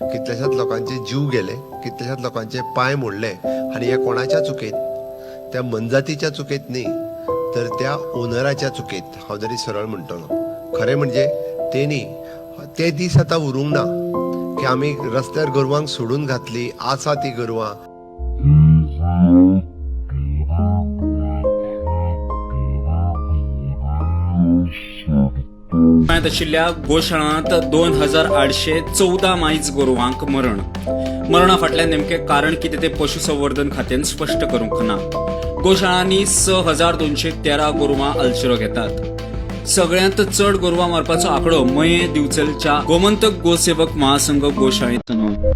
कितल्याशाच लोकांचे जीव गेले, कितल्याशाच लोकांचे पाय मोडले आणि हे कोणाच्या चुकेत? त्या मनजातीच्या चुकेत न्ही, तर त्या ओनराच्या चुकेत. हांव जरी सरळ म्हणटलो, खरें म्हणजे तेणी ते दीस आतां उरूंक ना की आमी रस्त्यार गोरवांक सोडून घातली, आसा ती गोरवां. गोंयांत आशिल्ल्या गोशाळांत 2814 मायज गोरवांक मरणा फाटल्यान नेमकें कारण कितें तें पशुसंवर्धन खात्यान स्पश्ट करूंक ना. गोशाळांनी 6213 गोरवां अल्शिरो घेतात. सगळ्यांत चड गोरवां मारपाचो आंकडो मये दिवचलच्या गोमंतक गोसेवक महासंघ गोशाळेंत नोंद.